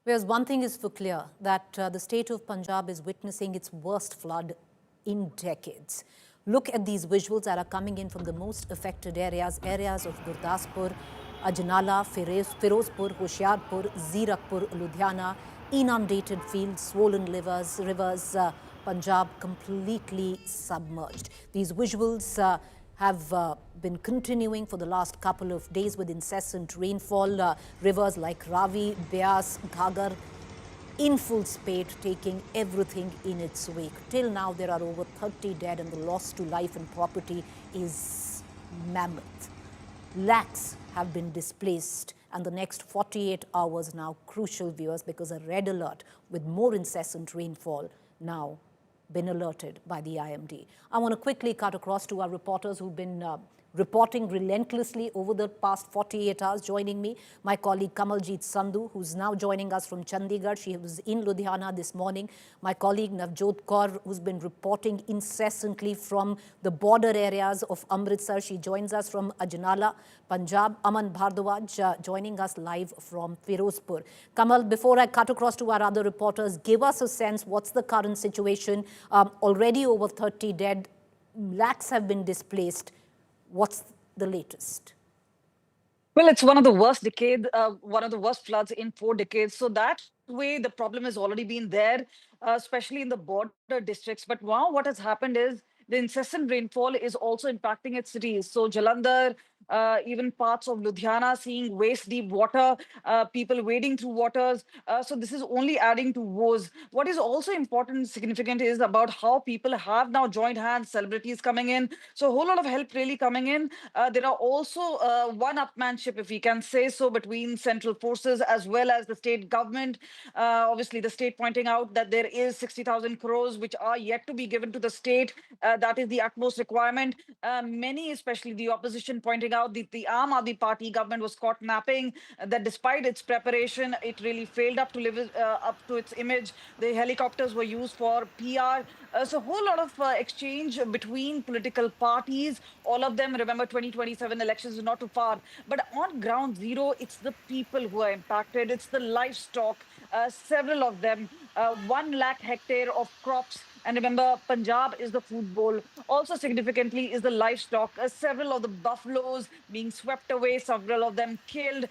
Whereas one thing is for clear, that the state of Punjab is witnessing its worst flood in decades. Look at these visuals that are coming in from the most affected areas of Gurdaspur, Ajnala, Firozpur, Hoshiarpur, Zirakpur, Ludhiana, inundated fields, swollen rivers, Punjab completely submerged. These visuals have been continuing for the last couple of days with incessant rainfall. Rivers like Ravi, Beas, Ghagar in full spate, taking everything in its wake. Till now, there are over 30 dead and the loss to life and property is mammoth. Lakhs have been displaced, and the next 48 hours now crucial, viewers, because a red alert with more incessant rainfall now been alerted by the IMD. I want to quickly cut across to our reporters who've been reporting relentlessly over the past 48 hours. Joining me, my colleague Kamaljeet Sandhu, who's now joining us from Chandigarh. She was in Ludhiana this morning. My colleague Navjot Kaur, who's been reporting incessantly from the border areas of Amritsar. She joins us from Ajnala, Punjab. Aman Bhardwaj joining us live from Firozpur. Kamal, before I cut across to our other reporters, give us a sense, what's the current situation? Already over 30 dead, lakhs have been displaced. What's the latest? Well, it's one of the worst floods in 4 decades. So that way, the problem has already been there, especially in the border districts. But now what has happened is the incessant rainfall is also impacting its cities. So Jalandhar, even parts of Ludhiana seeing waist-deep water, people wading through waters. So this is only adding to woes. What is also important and significant is about how people have now joined hands, celebrities coming in. So a whole lot of help really coming in. There are also one-upmanship, if we can say so, between central forces as well as the state government. Obviously, the state pointing out that there is 60,000 crores which are yet to be given to the state. That is the utmost requirement. Many, especially the opposition, pointing out that the Aam Aadmi Party government was caught napping, that despite its preparation, it really failed up to live up to its image. The helicopters were used for PR. So a whole lot of exchange between political parties. All of them, remember, 2027 elections is not too far. But on ground zero, it's the people who are impacted. It's the livestock, several of them, 1 lakh hectare of crops. And remember, Punjab is the food bowl. Also significantly is the livestock. Several of the buffaloes being swept away, several of them killed.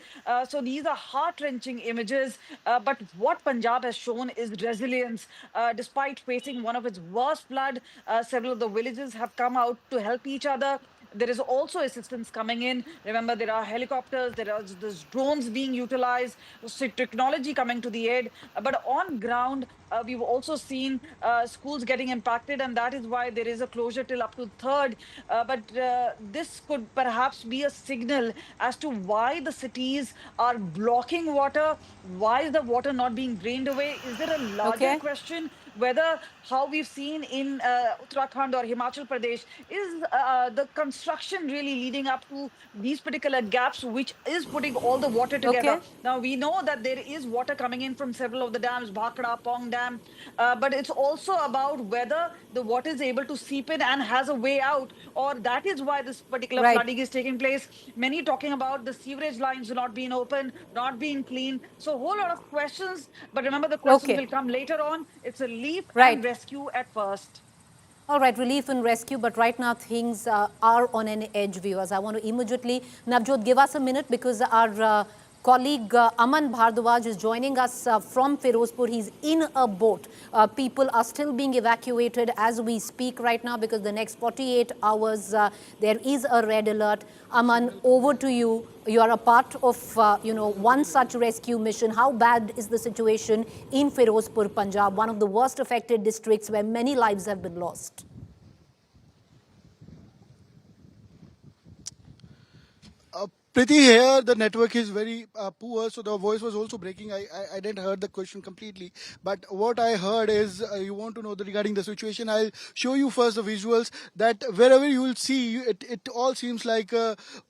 So these are heart-wrenching images. But what Punjab has shown is resilience. Despite facing one of its worst flood, several of the villages have come out to help each other. There is also assistance coming in. Remember, there are helicopters, there's drones being utilized, so technology coming to the aid. But on ground, we've also seen schools getting impacted, and that is why there is a closure till up to 3rd. But this could perhaps be a signal as to why the cities are blocking water. Why is the water not being drained away? Is there a larger question whether how we've seen in Uttarakhand or Himachal Pradesh is the construction really leading up to these particular gaps, which is putting all the water together. Now, we know that there is water coming in from several of the dams, Bhakra, Pong Dam, but it's also about whether the water is able to seep in and has a way out, or that is why this particular flooding is taking place. Many talking about the sewerage lines not being open, not being clean. So a whole lot of questions, but remember, the questions will come later on. It's a relief and rescue at first. All right, relief and rescue, but right now things are on an edge, viewers. I want to immediately, Navjot, give us a minute because our colleague Aman Bhardwaj is joining us from Firozpur. He's in a boat. People are still being evacuated as we speak right now because the next 48 hours there is a red alert. Aman, over to you. You are a part of, one such rescue mission. How bad is the situation in Firozpur, Punjab, one of the worst affected districts where many lives have been lost? Pretty, here the network is very poor, so the voice was also breaking. I didn't heard the question completely, but what I heard is you want to know regarding the situation. I'll show you first the visuals. That wherever you will see, it all seems like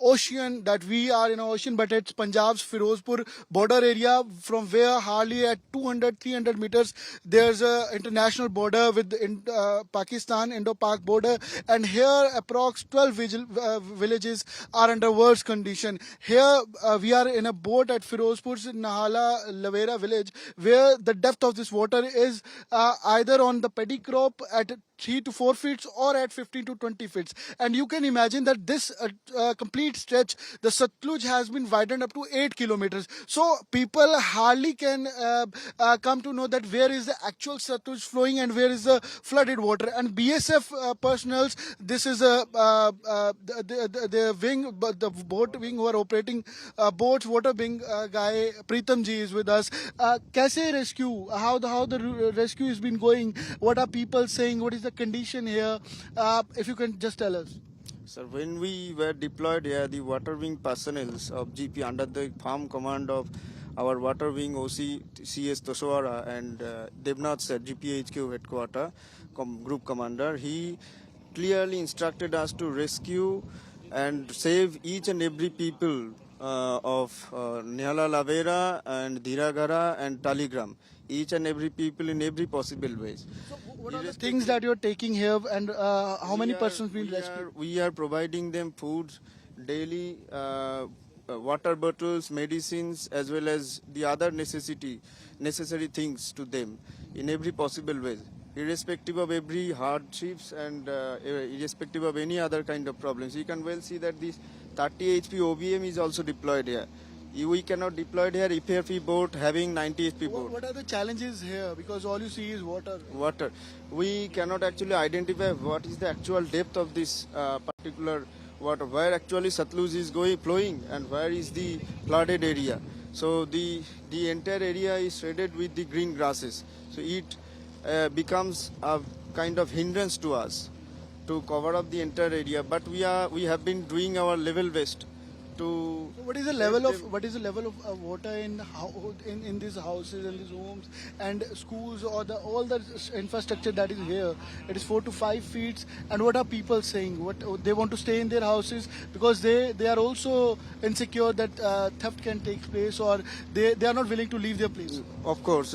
ocean. That we are in an ocean, but it's Punjab's Firozpur border area, from where hardly at 200-300 meters there's a international border with Pakistan, Indo-Pak border, and here approx 12 villages are under worse condition. situation. Here we are in a boat at Firozpur's Nahala Lavera village, where the depth of this water is either on the paddy crop at 3 to 4 feet or at 15 to 20 feet. And you can imagine that this complete stretch, the Satluj has been widened up to 8 kilometers. So people hardly can come to know that where is the actual Satluj flowing and where is the flooded water. And BSF personals, this is the wing, the boat wing who are operating boats, water wing guy Pritam ji is with us. Kaise rescue? How the rescue has been going? What are people saying? What is the condition here? If you can just tell us. Sir, when we were deployed here, the water wing personnel of GP under the firm command of our water wing OC CS Toshwara and Devnath sir, GPHQ headquarter group commander, he clearly instructed us to rescue and save each and every people of Nihala Lavera and Dhiragara and Taligram, each and every people in every possible ways. So what are the things that you're taking here, and how many persons been rescued? We are providing them food daily, water bottles, medicines, as well as the other necessary things to them in every possible way, irrespective of every hardships and irrespective of any other kind of problems. You can well see that this 30 HP OBM is also deployed here. We cannot deploy here EPFE boat having 90 HP boat. What are the challenges here? Because all you see is water. Water. We cannot actually identify what is the actual depth of this particular water, where actually Satluj is flowing and where is the flooded area. So the entire area is shredded with the green grasses. So it becomes a kind of hindrance to us to cover up the entire area. But we have been doing our level best to. So what is the level of water in these houses and these homes and schools, or all the infrastructure that is here? It is 4 to 5 feet. And what are people saying? What they want to stay in their houses because they are also insecure that theft can take place, or they are not willing to leave their place. Of course,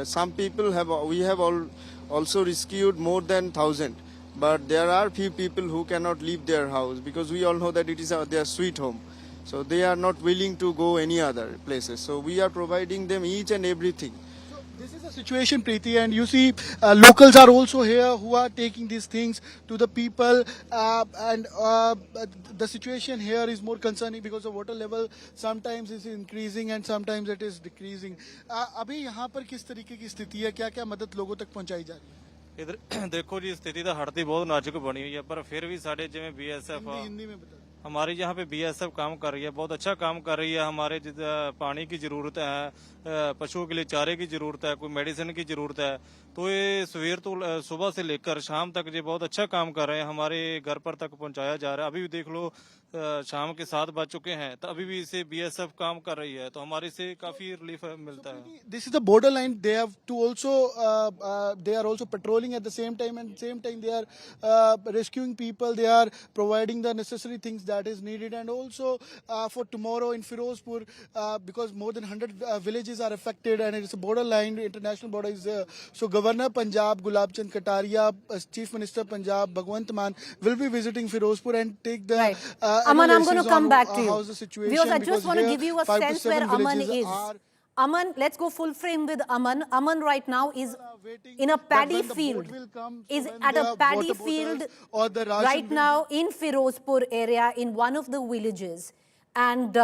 some people we have also rescued more than 1,000. But there are few people who cannot leave their house because we all know that it is their sweet home. So they are not willing to go any other places. So we are providing them each and everything. So this is the situation, Preeti, and you see locals are also here who are taking these things to the people, and the situation here is more concerning because the water level sometimes is increasing and sometimes it is decreasing. अभी यहाँ पर किस तरीके की स्थिति है, क्या क्या मदद लोगों तक पहुँचाई जा रही है? इधर देखो जी, स्थिति तो हड़ती बहुत नाजुक बनी हुई है, पर फिर भी साढ़े जिम्मे बीएसएफ हिंदी में बता। हमारी यहाँ पे बीएसएफ काम कर रही है, बहुत अच्छा काम कर रही है। हमारे पानी की जरूरत है, पशुओं के लिए चारे की जरूरत है, कोई मेडिसिन की जरूरत है, तो ये सुबह से लेकर शाम तक ये बहुत अच्छा काम कर रहे हैं, हमारे घर पर तक पहुंचाया जा रहा है। अभी भी देख लो शाम के 7 बज चुके हैं, तो अभी भी इसे बीएसएफ काम कर रही है, तो हमारे से काफी रिलीफ मिलता है। This is the borderline. They have to also they are also patrolling at the same time, and same time they are rescuing people. They are providing the necessary things that is needed, and also for tomorrow in Firozpur, because more than 100 villages are affected, and it's a borderline. The international border is there. So Governor Punjab Gulab Chand Kataria, Chief Minister Punjab Bhagwant Mann will be visiting Firozpur and take the. Right. Aman, I'm going to come back to you. How's the situation? Because I just Because want to here, give you a 5 to sense where 7 Aman villages is. are Aman, let's go full frame with Aman. Aman right now is in a paddy field. Is at a paddy field right now in Firozpur area in one of the villages. And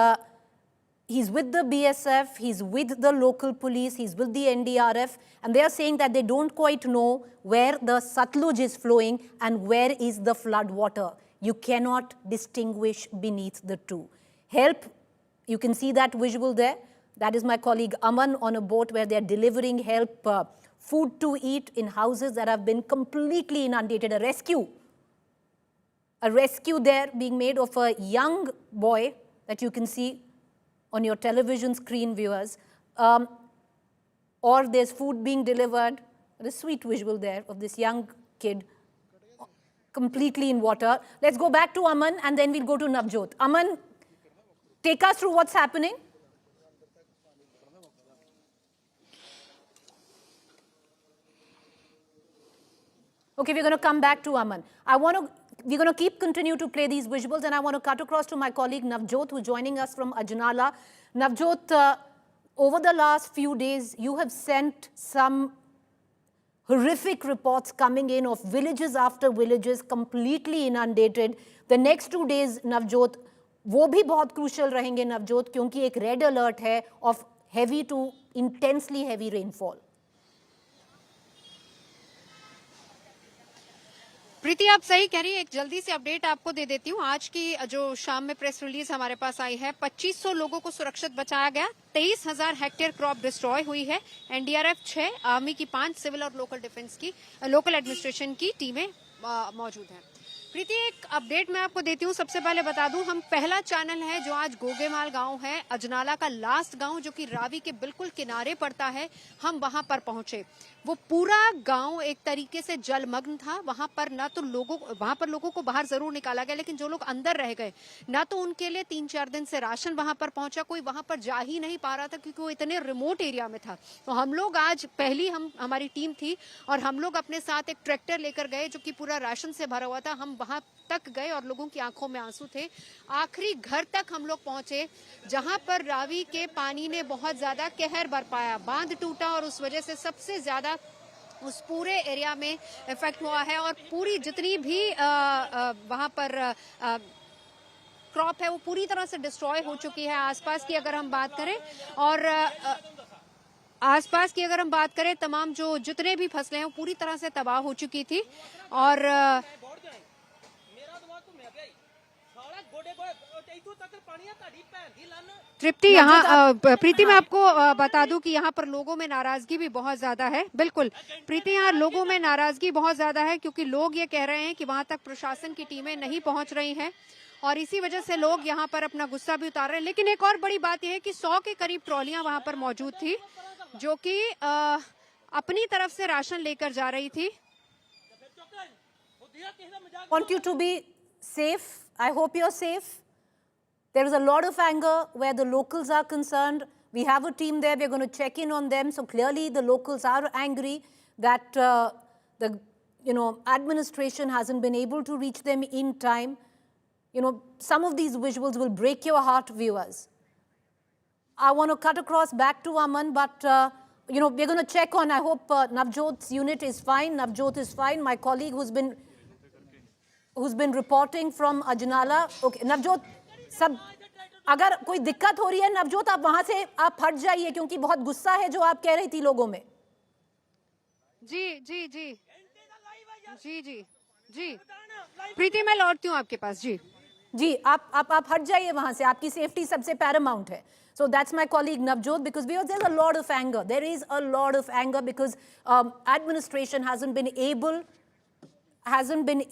he's with the BSF, he's with the local police, he's with the NDRF, and they are saying that they don't quite know where the Satluj is flowing and where is the flood water. You cannot distinguish beneath the two. Help, you can see that visual there. That is my colleague Aman on a boat where they're delivering help, food to eat in houses that have been completely inundated. A rescue there being made of a young boy that you can see on your television screen, viewers. Or there's food being delivered. A sweet visual there of this young kid completely in water. Let's go back to Aman and then we'll go to Navjot. Aman, take us through what's happening. Okay, we're going to come back to Aman. I want to we're going to continue to play these visuals, and I want to cut across to my colleague Navjot, who's joining us from Ajnala. Navjot, over the last few days, you have sent some horrific reports coming in of villages after villages completely inundated. The next 2 days, Navjot, वो भी बहुत crucial रहेंगे Navjot, क्योंकि एक red alert है of heavy to intensely heavy rainfall. प्रीति, आप सही कह रही है। एक जल्दी से अपडेट आपको दे देती हूँ। आज की जो शाम में प्रेस रिलीज हमारे पास आई है, 2500 लोगों को सुरक्षित बचाया गया, 23,000 हेक्टेयर क्रॉप डिस्ट्रॉय हुई है। एनडीआरएफ 6, आर्मी की 5, सिविल और लोकल एडमिनिस्ट्रेशन की टीमें मौजूद हैं। प्रीति, एक अपडेट मैं आपको देती हूँ। सबसे पहले बता दूं, हम पहला चैनल है जो आज गोगेमाल गांव है, अजनाला का लास्ट गांव जो कि रावी के बिल्कुल किनारे पड़ता है, हम वहां पर पहुंचे। वो पूरा गांव एक तरीके से जलमग्न था। वहां पर लोगों को बाहर जरूर निकाला गया, लेकिन जो लोग अंदर रह गए, ना तो उनके लिए 3-4 दिन से राशन वहां पर पहुंचा, कोई वहां पर जा ही नहीं पा रहा था क्योंकि वो इतने रिमोट एरिया में था। तो हम लोग आज हमारी टीम थी और हम लोग अपने साथ एक ट्रैक्टर लेकर गए जो कि पूरा राशन से भरा हुआ था। हम वहां तक गए और लोगों की आंखों में आंसू थे। आखिरी घर तक हम लोग पहुंचे जहां पर रावी के पानी ने बहुत ज्यादा कहर बरपाया। बांध टूटा और उस वजह से सबसे ज्यादा उस पूरे एरिया में इफेक्ट हुआ है और पूरी जितनी भी वहां पर क्रॉप है वो पूरी तरह से डिस्ट्रॉय हो चुकी है। आसपास की अगर हम बात करें तमाम जो जितने भी फसलें हैं वो पूरी तरह से तबाह हो चुकी थी। और तृप्ति, यहाँ प्रीति, मैं आपको बता दूं कि यहाँ पर लोगों में नाराजगी भी बहुत ज्यादा है। बिल्कुल प्रीति, यहाँ लोगों में नाराजगी बहुत ज्यादा है क्योंकि लोग ये कह रहे हैं कि वहां तक प्रशासन की टीमें नहीं पहुंच रही हैं और इसी वजह से लोग यहाँ पर अपना गुस्सा भी उतार रहे हैं। लेकिन एक और बड़ी बात यह है कि 100 के करीब ट्रॉलियां वहां पर मौजूद थी जो कि अपनी तरफ से राशन लेकर जा रही थी। Want you to be safe. I hope you're safe. There is a lot of anger where the locals are concerned. We have a team there. We're going to check in on them. So clearly the locals are angry that the administration hasn't been able to reach them in time. Some of these visuals will break your heart, viewers. I want to cut across back to Aman, but we're going to check on. I hope Navjot's unit is fine. Navjot is fine. My colleague who's been reporting from Ajnala. Okay, Navjot, सब अगर कोई दिक्कत हो रही है नवजोत, आप वहां से आप हट जाइए क्योंकि बहुत गुस्सा है जो आप कह रही थी लोगों में। जी जी जी जी जी जी प्रीति, मैं लौटती हूँ आपके पास। जी जी, आप हट जाइए वहां से, आपकी सेफ्टी सबसे पैरामाउंट है। So that's my colleague Navjot, because there's a lot of anger. There is a lot of anger because administration hasn't been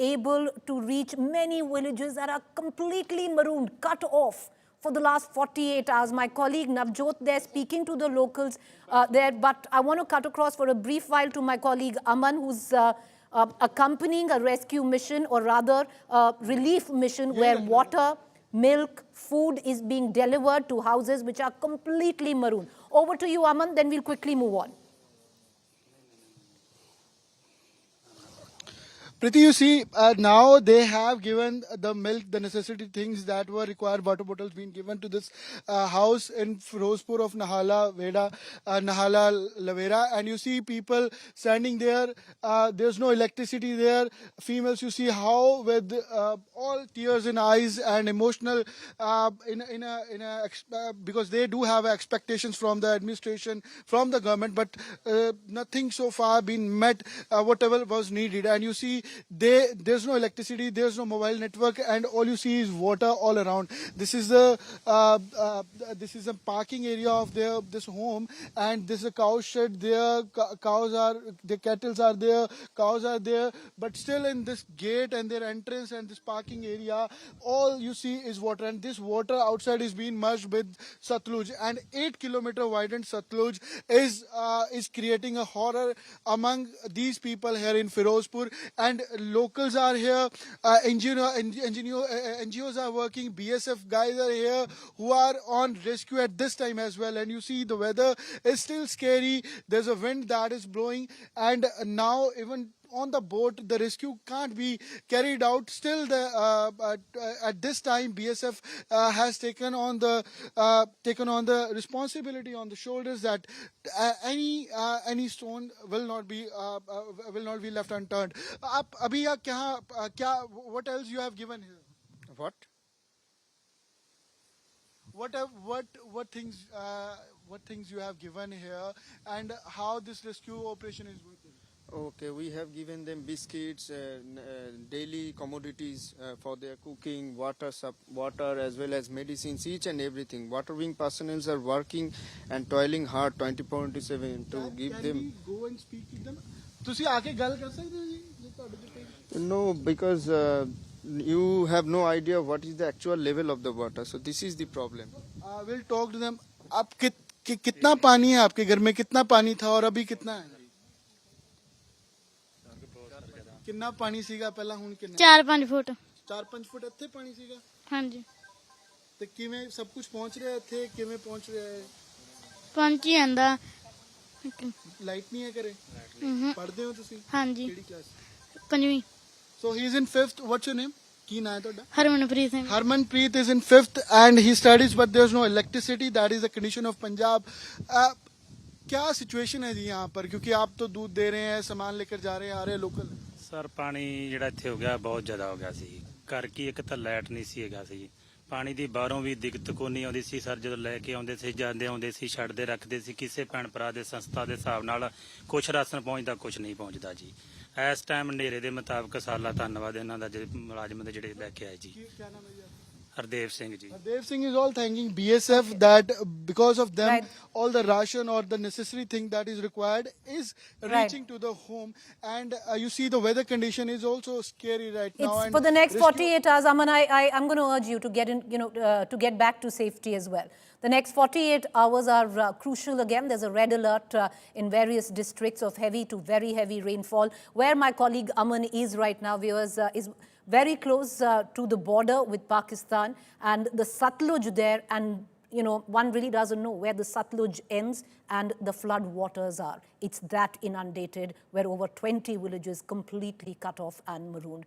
able to reach many villages that are completely marooned, cut off for the last 48 hours. My colleague Navjot there speaking to the locals there, but I want to cut across for a brief while to my colleague Aman, who's accompanying a rescue mission, or rather a relief mission, where water, milk, food is being delivered to houses which are completely marooned. Over to you, Aman, then we'll quickly move on. Priti, you see, now they have given the milk, the necessity things that were required, water bottles being given to this house in Firozpur of Nahala Lavera, and you see people standing there. There's no electricity there. Females, you see how with all tears in eyes and emotional, because they do have expectations from the administration, from the government, but nothing so far been met, whatever was needed. And you see, there's no electricity, there's no mobile network, and all you see is water all around. This is a parking area of this home, and there's a cow shed there. The cattle are there, cows are there, but still in this gate and their entrance and this parking area, all you see is water, and this water outside is being merged with Satluj, and 8-kilometer widened Satluj is creating a horror among these people here in Firozpur. And locals are here, NGOs are working, BSF guys are here who are on rescue at this time as well. And you see the weather is still scary. There's a wind that is blowing, and now even on the boat, the rescue can't be carried out. Still, at this time, BSF has taken on the responsibility on the shoulders that any stone will not be left unturned. आप अभी यहाँ क्या what else you have given here? What? What things you have given here, and how this rescue operation is working? Okay, we have given them biscuits, daily commodities for their cooking, water as well as medicines, each and everything. Water wing personnel are working and toiling hard 24/7 to give Can them. we go and speak with them? ਤੁਸੀਂ ਆ ਕੇ ਗੱਲ ਕਰ ਸਕਦੇ ਹੋ ਜੀ ਜੇ ਤੁਹਾਡੇ ਤੇ ਕੋਈ No, because you have no idea what is the actual level of the water. So this is the problem. Will talk to them. आप कितना पानी है आपके घर में, कितना पानी था और अभी कितना है? ਕਿੰਨਾ ਪਾਣੀ ਸੀਗਾ ਪਹਿਲਾਂ, ਹੁਣ ਕਿੰਨਾ? 4-5 ਫੁੱਟ 4-5 ਫੁੱਟ ਇੱਥੇ ਪਾਣੀ ਸੀਗਾ. ਹਾਂਜੀ ਤੇ ਕਿਵੇਂ ਸਭ ਕੁਝ ਪਹੁੰਚ ਰਿਹਾ ਇੱਥੇ, ਕਿਵੇਂ ਪਹੁੰਚ ਰਿਹਾ ਹੈ? ਪਹੁੰਚ ਹੀ ਜਾਂਦਾ ਲਾਈਟ ਨਹੀਂ ਹੈ ਘਰੇ? ਪੜ੍ਹਦੇ ਹੋ ਤੁਸੀਂ? ਹਾਂਜੀ ਕਿਹੜੀ ਕਲਾਸ? 5ਵੀਂ so he is in 5th. What's your name? ਕੀ ਨਾਂ ਹੈ ਤੁਹਾਡਾ? Harmanpreet Singh Harmanpreet is in 5th and he studies, but there's no electricity. That is the condition of Punjab. क्या सिचुएशन है जी यहाँ पर, क्योंकि आप तो दूध दे रहे हैं, सामान लेकर जा रहे हैं, आ रहे हैं लोकल? ਸਰ ਪਾਣੀ ਜਿਹੜਾ ਇੱਥੇ ਹੋ ਗਿਆ ਬਹੁਤ ਜ਼ਿਆਦਾ ਹੋ ਗਿਆ ਸੀ। ਘਰ ਕੀ ਇੱਕ ਤਾਂ ਲਾਈਟ ਨਹੀਂ ਸੀ ਹੈਗਾ ਸੀ, ਪਾਣੀ ਦੀ ਬਾਹਰੋਂ ਵੀ ਦਿੱਕਤ ਕੋਈ ਨਹੀਂ ਆਉਂਦੀ ਸੀ ਸਰ। ਜਦੋਂ ਲੈ ਕੇ ਆਉਂਦੇ ਸੀ, ਜਾਂਦੇ ਆਉਂਦੇ ਸੀ, ਛੱਡਦੇ ਰੱਖਦੇ ਸੀ। ਕਿਸੇ ਭੈਣ ਭਰਾ ਦੇ ਸੰਸਥਾ ਦੇ ਹਿਸਾਬ ਨਾਲ ਕੁਛ ਰਾਸ਼ਨ ਪਹੁੰਚਦਾ, ਕੁਛ ਨਹੀਂ ਪਹੁੰਚਦਾ ਜੀ। ਇਸ ਟਾਈਮ ਹਨੇਰੇ ਦੇ ਮੁਤਾਬਕ ਸਾਲਾ ਧੰਨਵਾਦ ਇਹਨਾਂ ਦਾ, ਜਿਹੜੇ ਮੁਲਾਜ਼ਮ ਦੇ ਜਿਹੜੇ ਲੈ ਕੇ ਆਏ ਜੀ। क्या नाम है जी आपका? Hardev Singh ji. Dev Singh is all thanking BSF that because of them, Right. all the ration or the necessary thing that is required is Right. reaching to the home. And you see the weather condition is also scary right now. It's And for the next rescue- 48 hours, Aman, I'm going to urge you to get in, to get back to safety as well. The next 48 hours are crucial again. There's a red alert in various districts of heavy to very heavy rainfall. Where my colleague Aman is right now, viewers, is very close to the border with Pakistan, and the Satluj there, and one really doesn't know where the Satluj ends and the flood waters are. It's that inundated, where over 20 villages completely cut off and marooned.